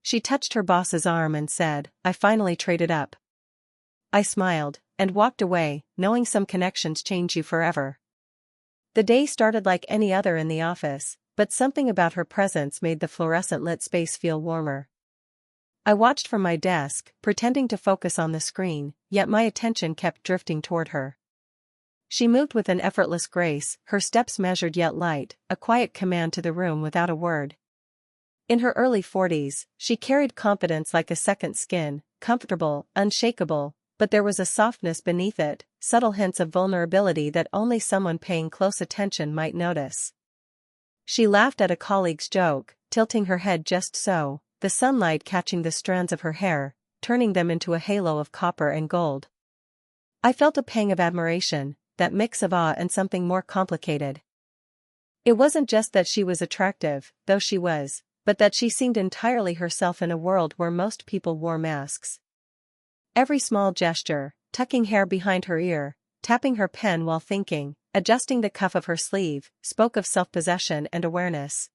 She touched her boss's arm and said, "I finally traded up." I smiled, and walked away, knowing some connections change you forever. The day started like any other in the office, but something about her presence made the fluorescent-lit space feel warmer. I watched from my desk, pretending to focus on the screen, yet my attention kept drifting toward her. She moved with an effortless grace, her steps measured yet light, a quiet command to the room without a word. In her early 40s, she carried confidence like a second skin, comfortable, unshakable, but there was a softness beneath it, subtle hints of vulnerability that only someone paying close attention might notice. She laughed at a colleague's joke, tilting her head just so, the sunlight catching the strands of her hair, turning them into a halo of copper and gold. I felt a pang of admiration, that mix of awe and something more complicated. It wasn't just that she was attractive, though she was, but that she seemed entirely herself in a world where most people wore masks. Every small gesture, tucking hair behind her ear, tapping her pen while thinking, adjusting the cuff of her sleeve, spoke of self-possession and awareness.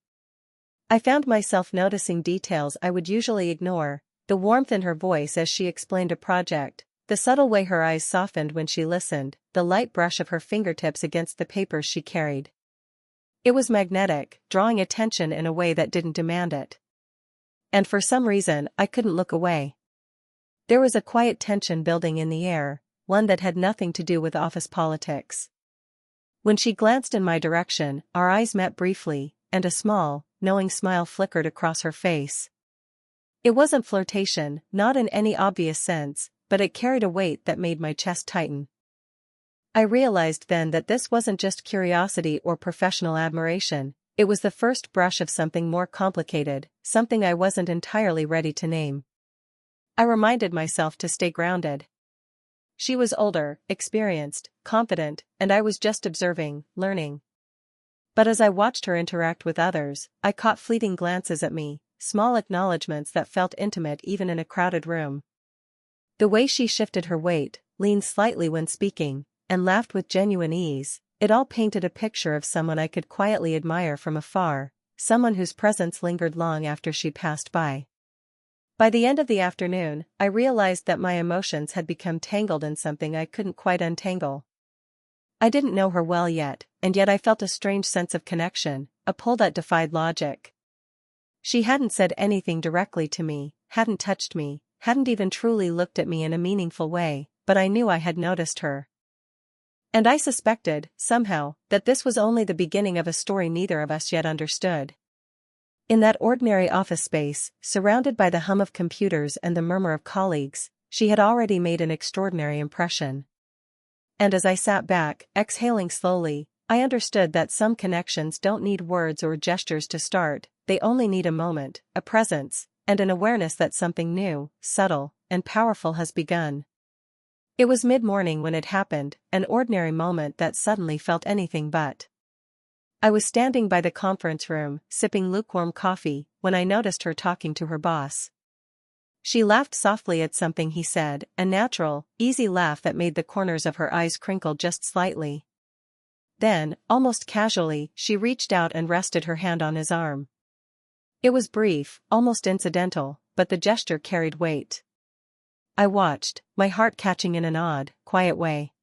I found myself noticing details I would usually ignore, the warmth in her voice as she explained a project, the subtle way her eyes softened when she listened, the light brush of her fingertips against the papers she carried. It was magnetic, drawing attention in a way that didn't demand it. And for some reason, I couldn't look away. There was a quiet tension building in the air, one that had nothing to do with office politics. When she glanced in my direction, our eyes met briefly, and a small, knowing smile flickered across her face. It wasn't flirtation, not in any obvious sense, but it carried a weight that made my chest tighten. I realized then that this wasn't just curiosity or professional admiration, it was the first brush of something more complicated, something I wasn't entirely ready to name. I reminded myself to stay grounded. She was older, experienced, confident, and I was just observing, learning. But as I watched her interact with others, I caught fleeting glances at me, small acknowledgments that felt intimate even in a crowded room. The way she shifted her weight, leaned slightly when speaking, and laughed with genuine ease, it all painted a picture of someone I could quietly admire from afar, someone whose presence lingered long after she passed by. By the end of the afternoon, I realized that my emotions had become tangled in something I couldn't quite untangle. I didn't know her well yet, and yet I felt a strange sense of connection, a pull that defied logic. She hadn't said anything directly to me, hadn't touched me, hadn't even truly looked at me in a meaningful way, but I knew I had noticed her. And I suspected, somehow, that this was only the beginning of a story neither of us yet understood. In that ordinary office space, surrounded by the hum of computers and the murmur of colleagues, she had already made an extraordinary impression. And as I sat back, exhaling slowly, I understood that some connections don't need words or gestures to start, they only need a moment, a presence, and an awareness that something new, subtle, and powerful has begun. It was mid-morning when it happened, an ordinary moment that suddenly felt anything but. I was standing by the conference room, sipping lukewarm coffee, when I noticed her talking to her boss. She laughed softly at something he said, a natural, easy laugh that made the corners of her eyes crinkle just slightly. Then, almost casually, she reached out and rested her hand on his arm. It was brief, almost incidental, but the gesture carried weight. I watched, my heart catching in an odd, quiet way.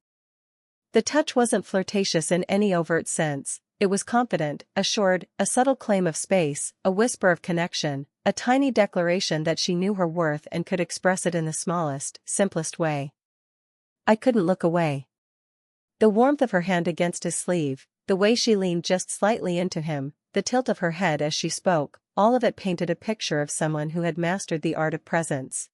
The touch wasn't flirtatious in any overt sense, it was confident, assured, a subtle claim of space, a whisper of connection, a tiny declaration that she knew her worth and could express it in the smallest, simplest way. I couldn't look away. The warmth of her hand against his sleeve, the way she leaned just slightly into him, the tilt of her head as she spoke, all of it painted a picture of someone who had mastered the art of presence.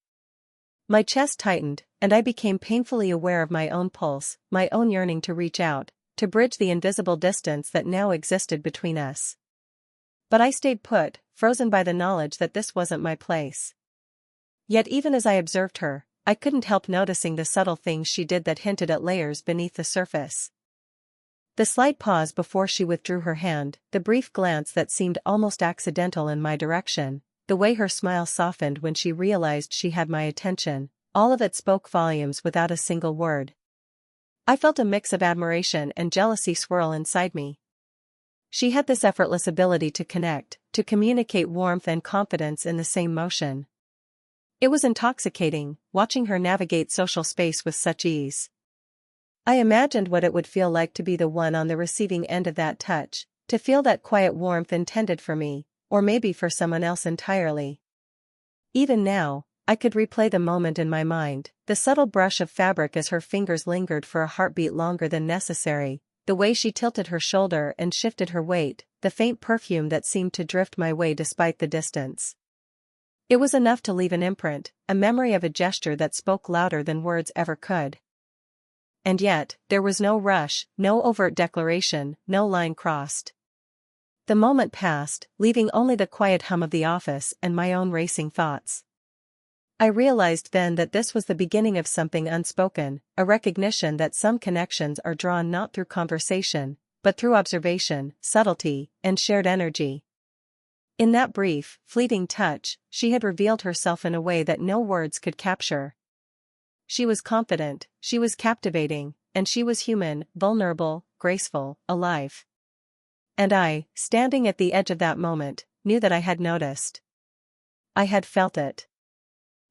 My chest tightened, and I became painfully aware of my own pulse, my own yearning to reach out, to bridge the invisible distance that now existed between us. But I stayed put, frozen by the knowledge that this wasn't my place. Yet even as I observed her, I couldn't help noticing the subtle things she did that hinted at layers beneath the surface. The slight pause before she withdrew her hand, the brief glance that seemed almost accidental in my direction, the way her smile softened when she realized she had my attention, all of it spoke volumes without a single word. I felt a mix of admiration and jealousy swirl inside me. She had this effortless ability to connect, to communicate warmth and confidence in the same motion. It was intoxicating, watching her navigate social space with such ease. I imagined what it would feel like to be the one on the receiving end of that touch, to feel that quiet warmth intended for me, or maybe for someone else entirely. Even now, I could replay the moment in my mind, the subtle brush of fabric as her fingers lingered for a heartbeat longer than necessary, the way she tilted her shoulder and shifted her weight, the faint perfume that seemed to drift my way despite the distance. It was enough to leave an imprint, a memory of a gesture that spoke louder than words ever could. And yet, there was no rush, no overt declaration, no line crossed. The moment passed, leaving only the quiet hum of the office and my own racing thoughts. I realized then that this was the beginning of something unspoken, a recognition that some connections are drawn not through conversation, but through observation, subtlety, and shared energy. In that brief, fleeting touch, she had revealed herself in a way that no words could capture. She was confident, she was captivating, and she was human, vulnerable, graceful, alive. And I, standing at the edge of that moment, knew that I had noticed. I had felt it.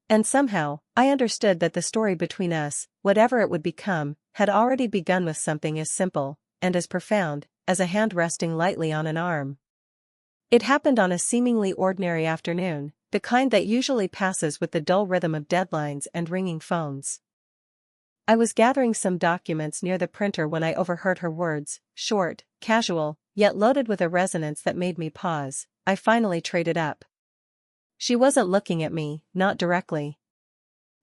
And somehow, I understood that the story between us, whatever it would become, had already begun with something as simple, and as profound, as a hand resting lightly on an arm. It happened on a seemingly ordinary afternoon, the kind that usually passes with the dull rhythm of deadlines and ringing phones. I was gathering some documents near the printer when I overheard her words, short, casual, yet loaded with a resonance that made me pause. I finally traded up. She wasn't looking at me, not directly.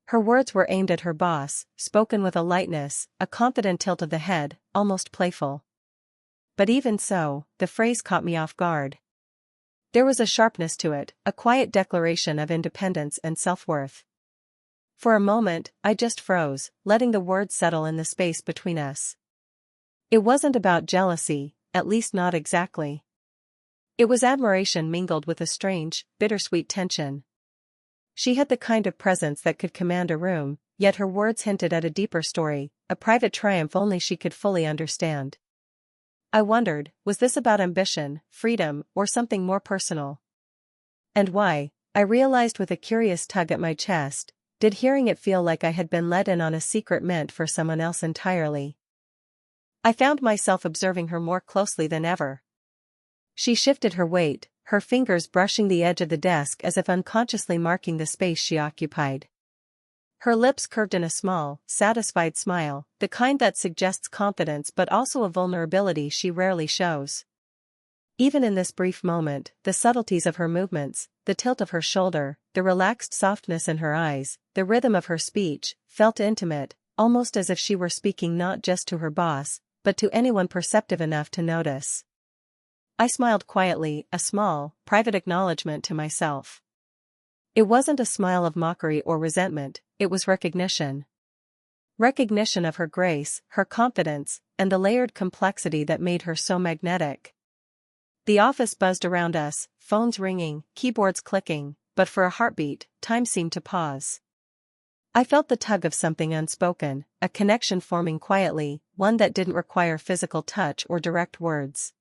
Her words were aimed at her boss, spoken with a lightness, a confident tilt of the head, almost playful. But even so, the phrase caught me off guard. There was a sharpness to it, a quiet declaration of independence and self-worth. For a moment, I just froze, letting the words settle in the space between us. It wasn't about jealousy, at least not exactly. It was admiration mingled with a strange, bittersweet tension. She had the kind of presence that could command a room, yet her words hinted at a deeper story, a private triumph only she could fully understand. I wondered, was this about ambition, freedom, or something more personal? And why, I realized with a curious tug at my chest, did hearing it feel like I had been let in on a secret meant for someone else entirely? I found myself observing her more closely than ever. She shifted her weight, her fingers brushing the edge of the desk as if unconsciously marking the space she occupied. Her lips curved in a small, satisfied smile, the kind that suggests confidence but also a vulnerability she rarely shows. Even in this brief moment, the subtleties of her movements, the tilt of her shoulder, the relaxed softness in her eyes, the rhythm of her speech, felt intimate, almost as if she were speaking not just to her boss, but to anyone perceptive enough to notice. I smiled quietly, a small, private acknowledgement to myself. It wasn't a smile of mockery or resentment, it was recognition. Recognition of her grace, her confidence, and the layered complexity that made her so magnetic. The office buzzed around us, phones ringing, keyboards clicking, but for a heartbeat, time seemed to pause. I felt the tug of something unspoken, a connection forming quietly, one that didn't require physical touch or direct words.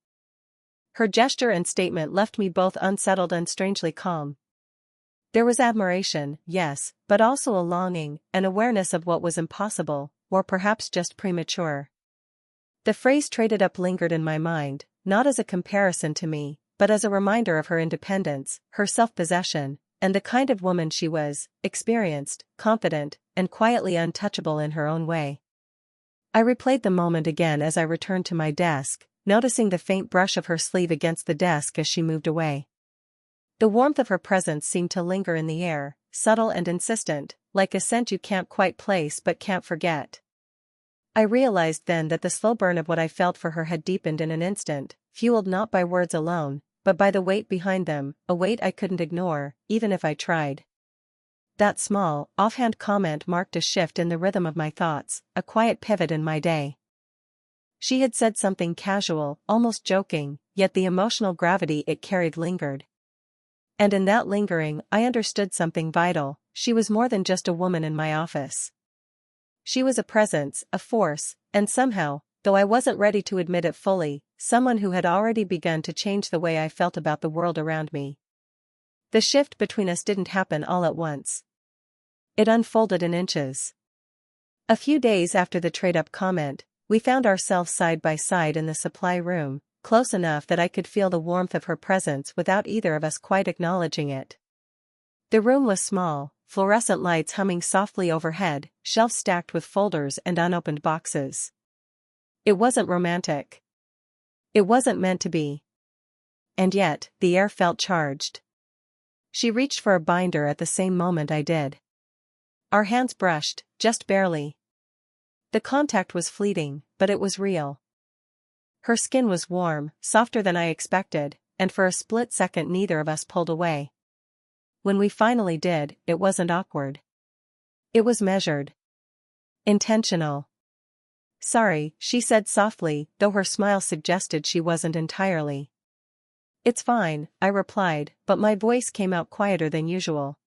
Her gesture and statement left me both unsettled and strangely calm. There was admiration, yes, but also a longing, an awareness of what was impossible, or perhaps just premature. The phrase traded up lingered in my mind, not as a comparison to me, but as a reminder of her independence, her self-possession, and the kind of woman she was, experienced, confident, and quietly untouchable in her own way. I replayed the moment again as I returned to my desk, noticing the faint brush of her sleeve against the desk as she moved away. The warmth of her presence seemed to linger in the air, subtle and insistent, like a scent you can't quite place but can't forget. I realized then that the slow burn of what I felt for her had deepened in an instant, fueled not by words alone, but by the weight behind them, a weight I couldn't ignore, even if I tried. That small, offhand comment marked a shift in the rhythm of my thoughts, a quiet pivot in my day. She had said something casual, almost joking, yet the emotional gravity it carried lingered. And in that lingering, I understood something vital: she was more than just a woman in my office. She was a presence, a force, and somehow, though I wasn't ready to admit it fully, someone who had already begun to change the way I felt about the world around me. The shift between us didn't happen all at once. It unfolded in inches. A few days after the trade-up comment, we found ourselves side by side in the supply room, close enough that I could feel the warmth of her presence without either of us quite acknowledging it. The room was small, fluorescent lights humming softly overhead, shelves stacked with folders and unopened boxes. It wasn't romantic. It wasn't meant to be. And yet, the air felt charged. She reached for a binder at the same moment I did. Our hands brushed, just barely. The contact was fleeting, but it was real. Her skin was warm, softer than I expected, and for a split second neither of us pulled away. When we finally did, it wasn't awkward. It was measured. Intentional. "Sorry," she said softly, though her smile suggested she wasn't entirely. "It's fine," I replied, but my voice came out quieter than usual.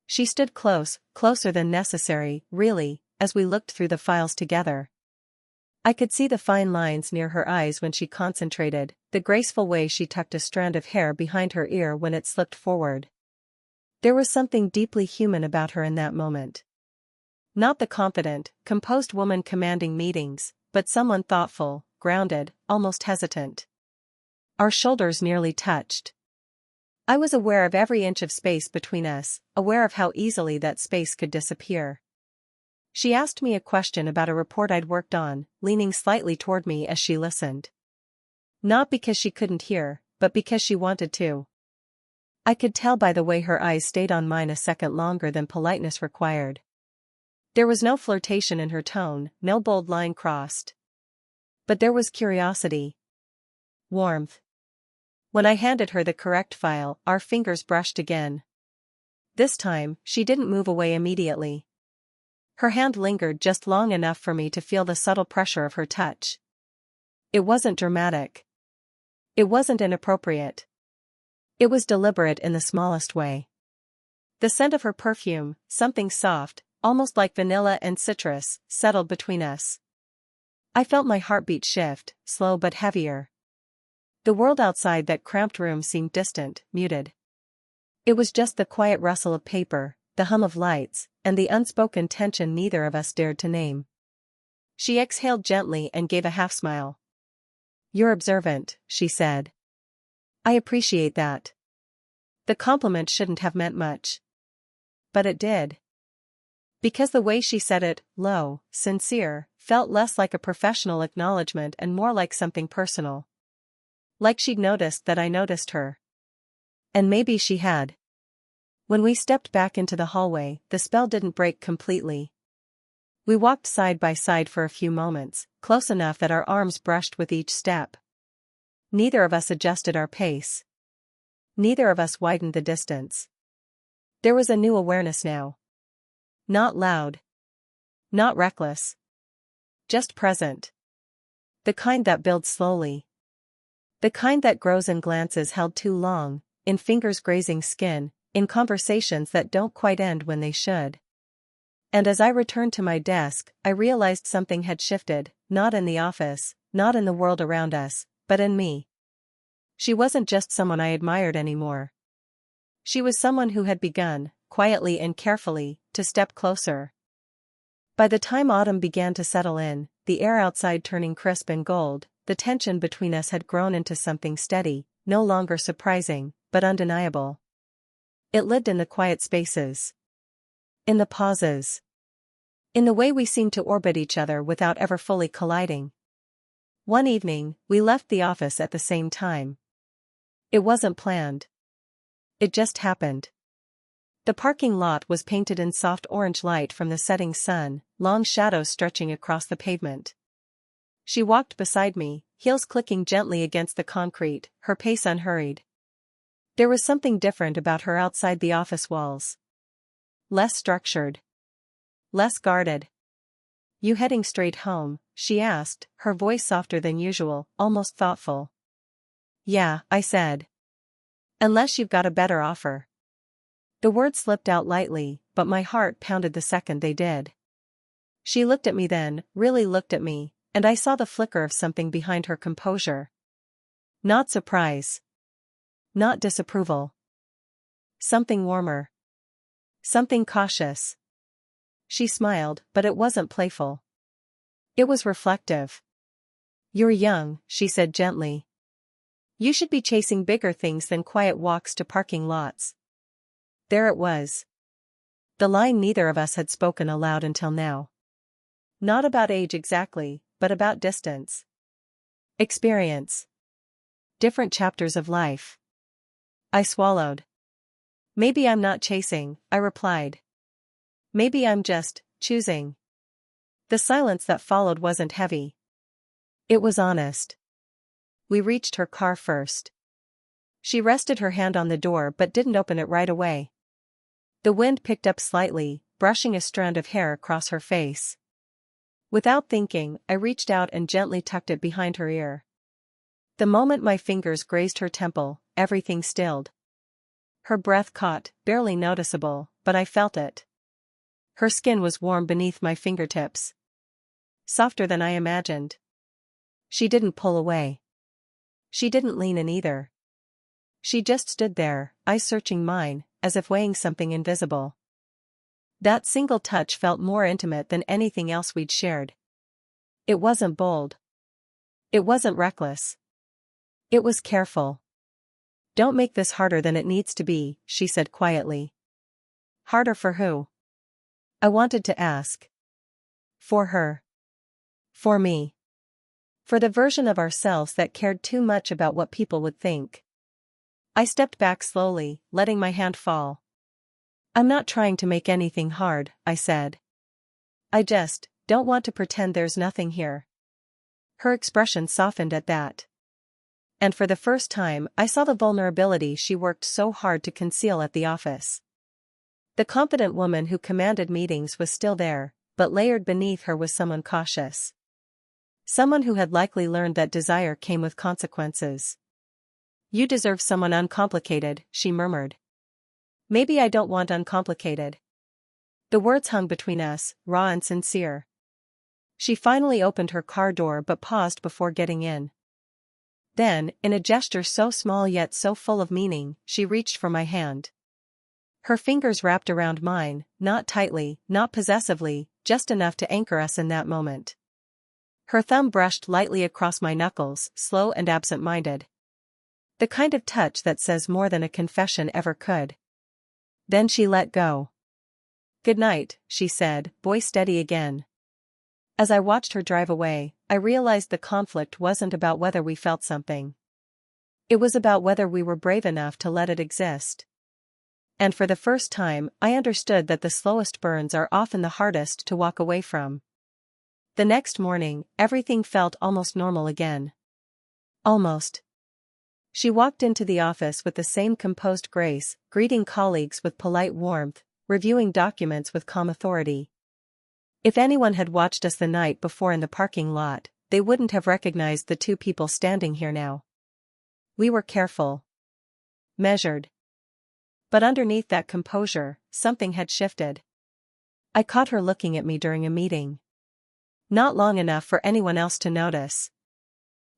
She stood close, closer than necessary, really, as we looked through the files together. I could see the fine lines near her eyes when she concentrated, the graceful way she tucked a strand of hair behind her ear when it slipped forward. There was something deeply human about her in that moment. Not the confident, composed woman commanding meetings, but someone thoughtful, grounded, almost hesitant. Our shoulders nearly touched. I was aware of every inch of space between us, aware of how easily that space could disappear. She asked me a question about a report I'd worked on, leaning slightly toward me as she listened. Not because she couldn't hear, but because she wanted to. I could tell by the way her eyes stayed on mine a second longer than politeness required. There was no flirtation in her tone, no bold line crossed. But there was curiosity. Warmth. When I handed her the correct file, our fingers brushed again. This time, she didn't move away immediately. Her hand lingered just long enough for me to feel the subtle pressure of her touch. It wasn't dramatic. It wasn't inappropriate. It was deliberate in the smallest way. The scent of her perfume, something soft, almost like vanilla and citrus, settled between us. I felt my heartbeat shift, slow but heavier. The world outside that cramped room seemed distant, muted. It was just the quiet rustle of paper, the hum of lights, and the unspoken tension neither of us dared to name. She exhaled gently and gave a half-smile. "You're observant," she said. "I appreciate that." The compliment shouldn't have meant much. But it did. Because the way she said it, low, sincere, felt less like a professional acknowledgement and more like something personal. Like she'd noticed that I noticed her. And maybe she had. When we stepped back into the hallway, the spell didn't break completely. We walked side by side for a few moments, close enough that our arms brushed with each step. Neither of us adjusted our pace. Neither of us widened the distance. There was a new awareness now. Not loud. Not reckless. Just present. The kind that builds slowly. The kind that grows in glances held too long, in fingers grazing skin, in conversations that don't quite end when they should. And as I returned to my desk, I realized something had shifted, not in the office, not in the world around us, but in me. She wasn't just someone I admired anymore. She was someone who had begun, quietly and carefully, to step closer. By the time autumn began to settle in, the air outside turning crisp and gold, the tension between us had grown into something steady, no longer surprising, but undeniable. It lived in the quiet spaces. In the pauses. In the way we seemed to orbit each other without ever fully colliding. One evening, we left the office at the same time. It wasn't planned. It just happened. The parking lot was painted in soft orange light from the setting sun, long shadows stretching across the pavement. She walked beside me, heels clicking gently against the concrete, her pace unhurried. There was something different about her outside the office walls. Less structured. Less guarded. "You heading straight home?" she asked, her voice softer than usual, almost thoughtful. "Yeah," I said. "Unless you've got a better offer." The words slipped out lightly, but my heart pounded the second they did. She looked at me then, really looked at me, and I saw the flicker of something behind her composure. Not surprise. Not disapproval. Something warmer. Something cautious. She smiled, but it wasn't playful. It was reflective. "You're young," she said gently. "You should be chasing bigger things than quiet walks to parking lots." There it was. The line neither of us had spoken aloud until now. Not about age exactly, but about distance. Experience. Different chapters of life. I swallowed. "Maybe I'm not chasing," I replied. "Maybe I'm just choosing." The silence that followed wasn't heavy. It was honest. We reached her car first. She rested her hand on the door but didn't open it right away. The wind picked up slightly, brushing a strand of hair across her face. Without thinking, I reached out and gently tucked it behind her ear. The moment my fingers grazed her temple, everything stilled. Her breath caught, barely noticeable, but I felt it. Her skin was warm beneath my fingertips. Softer than I imagined. She didn't pull away. She didn't lean in either. She just stood there, eyes searching mine, as if weighing something invisible. That single touch felt more intimate than anything else we'd shared. It wasn't bold. It wasn't reckless. It was careful. "Don't make this harder than it needs to be," she said quietly. Harder for who? I wanted to ask. For her. For me. For the version of ourselves that cared too much about what people would think. I stepped back slowly, letting my hand fall. "I'm not trying to make anything hard," I said. "I just don't want to pretend there's nothing here." Her expression softened at that. And for the first time, I saw the vulnerability she worked so hard to conceal at the office. The confident woman who commanded meetings was still there, but layered beneath her was someone cautious. Someone who had likely learned that desire came with consequences. "You deserve someone uncomplicated," she murmured. "Maybe I don't want uncomplicated." The words hung between us, raw and sincere. She finally opened her car door but paused before getting in. Then, in a gesture so small yet so full of meaning, she reached for my hand. Her fingers wrapped around mine, not tightly, not possessively, just enough to anchor us in that moment. Her thumb brushed lightly across my knuckles, slow and absent-minded. The kind of touch that says more than a confession ever could. Then she let go. "Good night," she said, voice steady again. As I watched her drive away, I realized the conflict wasn't about whether we felt something. It was about whether we were brave enough to let it exist. And for the first time, I understood that the slowest burns are often the hardest to walk away from. The next morning, everything felt almost normal again. Almost. She walked into the office with the same composed grace, greeting colleagues with polite warmth, reviewing documents with calm authority. If anyone had watched us the night before in the parking lot, they wouldn't have recognized the two people standing here now. We were careful. Measured. But underneath that composure, something had shifted. I caught her looking at me during a meeting. Not long enough for anyone else to notice.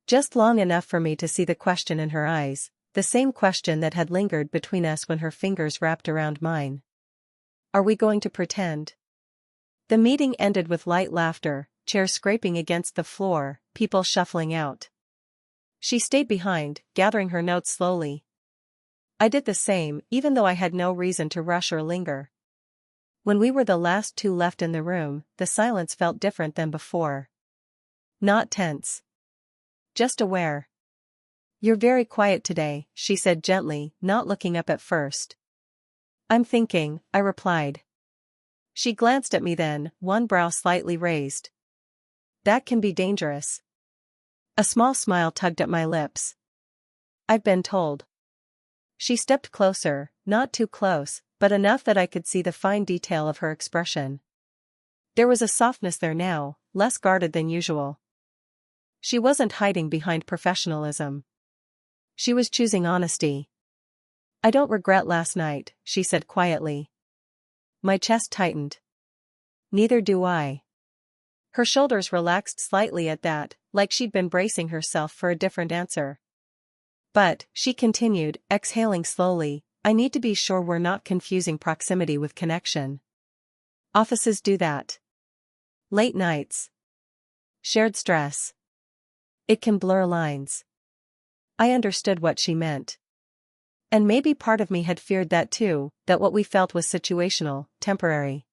Just long enough for me to see the question in her eyes, the same question that had lingered between us when her fingers wrapped around mine. "Are we going to pretend?" The meeting ended with light laughter, chairs scraping against the floor, people shuffling out. She stayed behind, gathering her notes slowly. I did the same, even though I had no reason to rush or linger. When we were the last two left in the room, the silence felt different than before. Not tense. Just aware. "You're very quiet today," she said gently, not looking up at first. "I'm thinking," I replied. She glanced at me then, one brow slightly raised. "That can be dangerous." A small smile tugged at my lips. "I've been told." She stepped closer, not too close, but enough that I could see the fine detail of her expression. There was a softness there now, less guarded than usual. She wasn't hiding behind professionalism. She was choosing honesty. "I don't regret last night," she said quietly. My chest tightened. "Neither do I." Her shoulders relaxed slightly at that, like she'd been bracing herself for a different answer. But, she continued, exhaling slowly, I need to be sure we're not confusing proximity with connection. Offices do that. Late nights. Shared stress. It can blur lines. I understood what she meant. And maybe part of me had feared that too, that what we felt was situational, temporary.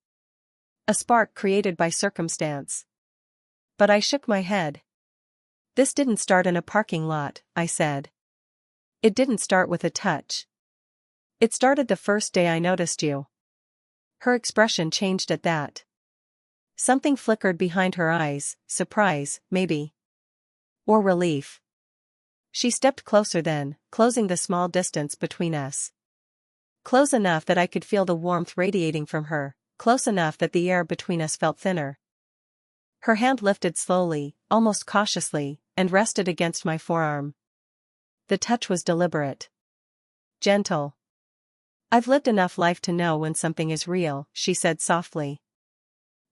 A spark created by circumstance. But I shook my head. This didn't start in a parking lot, I said. It didn't start with a touch. It started the first day I noticed you. Her expression changed at that. Something flickered behind her eyes, surprise, maybe. Or relief. She stepped closer then, closing the small distance between us. Close enough that I could feel the warmth radiating from her, close enough that the air between us felt thinner. Her hand lifted slowly, almost cautiously, and rested against my forearm. The touch was deliberate. Gentle. I've lived enough life to know when something is real, she said softly.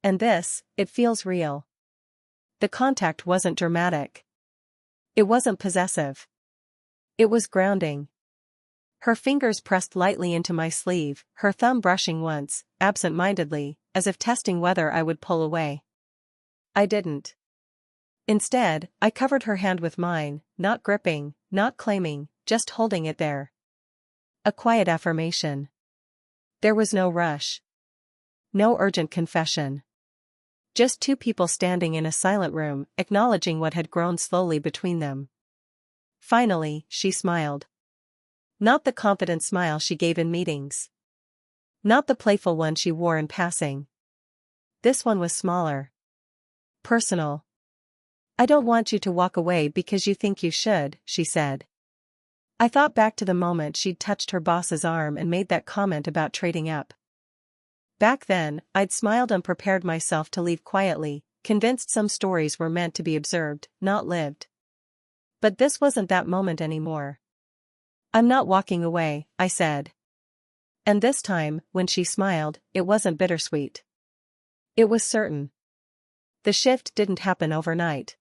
And this, it feels real. The contact wasn't dramatic. It wasn't possessive. It was grounding. Her fingers pressed lightly into my sleeve, her thumb brushing once, absent-mindedly, as if testing whether I would pull away. I didn't. Instead, I covered her hand with mine, not gripping, not claiming, just holding it there. A quiet affirmation. There was no rush. No urgent confession. Just two people standing in a silent room, acknowledging what had grown slowly between them. Finally, she smiled. Not the confident smile she gave in meetings. Not the playful one she wore in passing. This one was smaller. Personal. I don't want you to walk away because you think you should, she said. I thought back to the moment she'd touched her boss's arm and made that comment about trading up. Back then, I'd smiled and prepared myself to leave quietly, convinced some stories were meant to be observed, not lived. But this wasn't that moment anymore. I'm not walking away, I said. And this time, when she smiled, it wasn't bittersweet. It was certain. The shift didn't happen overnight.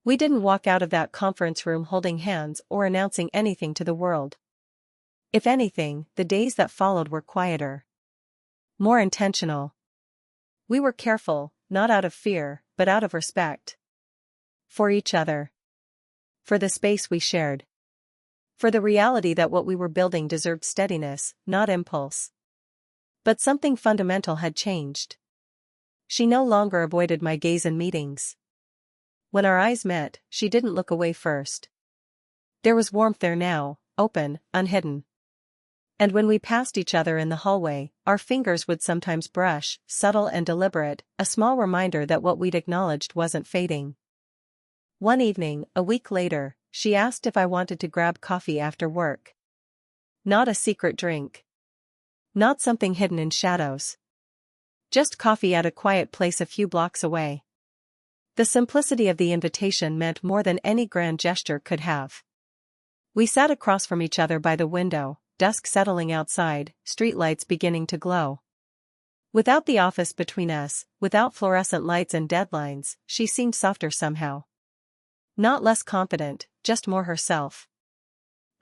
We didn't walk out of that conference room holding hands or announcing anything to the world. If anything, the days that followed were quieter. More intentional. We were careful, not out of fear, but out of respect. For each other. For the space we shared. For the reality that what we were building deserved steadiness, not impulse. But something fundamental had changed. She no longer avoided my gaze in meetings. When our eyes met, she didn't look away first. There was warmth there now, open, unhidden. And when we passed each other in the hallway, our fingers would sometimes brush, subtle and deliberate, a small reminder that what we'd acknowledged wasn't fading. One evening, a week later, she asked if I wanted to grab coffee after work. Not a secret drink. Not something hidden in shadows. Just coffee at a quiet place a few blocks away. The simplicity of the invitation meant more than any grand gesture could have. We sat across from each other by the window, dusk settling outside, streetlights beginning to glow. Without the office between us, without fluorescent lights and deadlines, she seemed softer somehow. Not less confident, just more herself.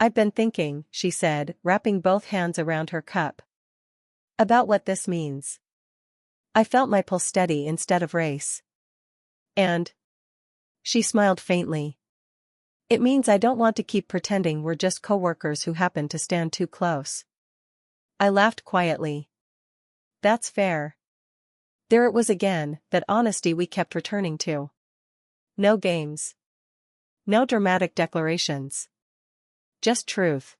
I've been thinking, she said, wrapping both hands around her cup. About what this means. I felt my pulse steady instead of race. And she smiled faintly. It means I don't want to keep pretending we're just coworkers who happen to stand too close. I laughed quietly. That's fair. There it was again, that honesty we kept returning to. No games. No dramatic declarations. Just truth.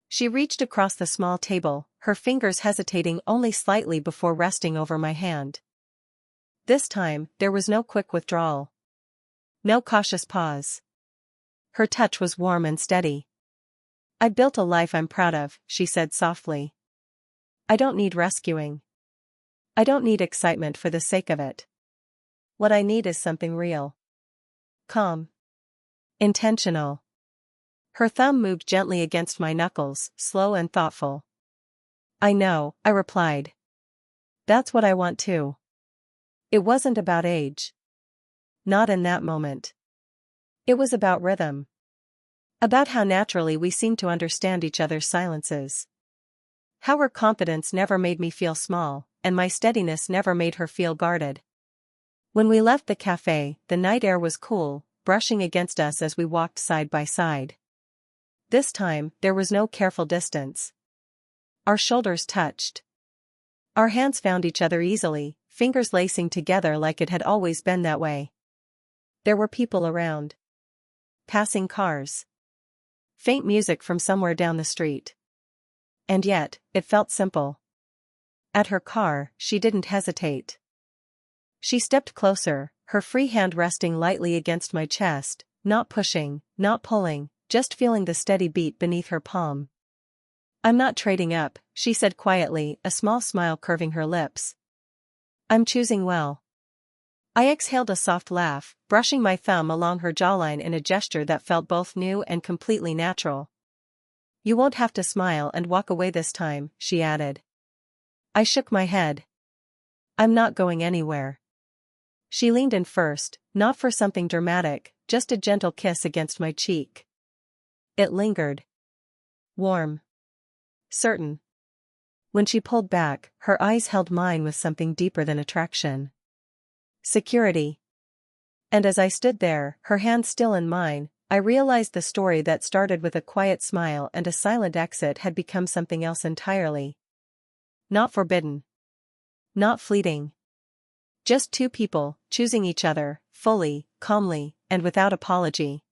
She reached across the small table, her fingers hesitating only slightly before resting over my hand. This time, there was no quick withdrawal. No cautious pause. Her touch was warm and steady. I built a life I'm proud of, she said softly. I don't need rescuing. I don't need excitement for the sake of it. What I need is something real. Calm. Intentional. Her thumb moved gently against my knuckles, slow and thoughtful. I know, I replied. That's what I want too. It wasn't about age. Not in that moment. It was about rhythm. About how naturally we seemed to understand each other's silences. How her confidence never made me feel small, and my steadiness never made her feel guarded. When we left the cafe, the night air was cool, brushing against us as we walked side by side. This time, there was no careful distance. Our shoulders touched. Our hands found each other easily, fingers lacing together like it had always been that way. There were people around. Passing cars. Faint music from somewhere down the street. And yet, it felt simple. At her car, she didn't hesitate. She stepped closer, her free hand resting lightly against my chest, not pushing, not pulling, just feeling the steady beat beneath her palm. "I'm not trading up," she said quietly, a small smile curving her lips. "I'm choosing well." I exhaled a soft laugh, brushing my thumb along her jawline in a gesture that felt both new and completely natural. "You won't have to smile and walk away this time," she added. I shook my head. "I'm not going anywhere." She leaned in first, not for something dramatic, just a gentle kiss against my cheek. It lingered. Warm. Certain. When she pulled back, her eyes held mine with something deeper than attraction. Security. And as I stood there, her hand still in mine, I realized the story that started with a quiet smile and a silent exit had become something else entirely. Not forbidden. Not fleeting. Just two people, choosing each other, fully, calmly, and without apology.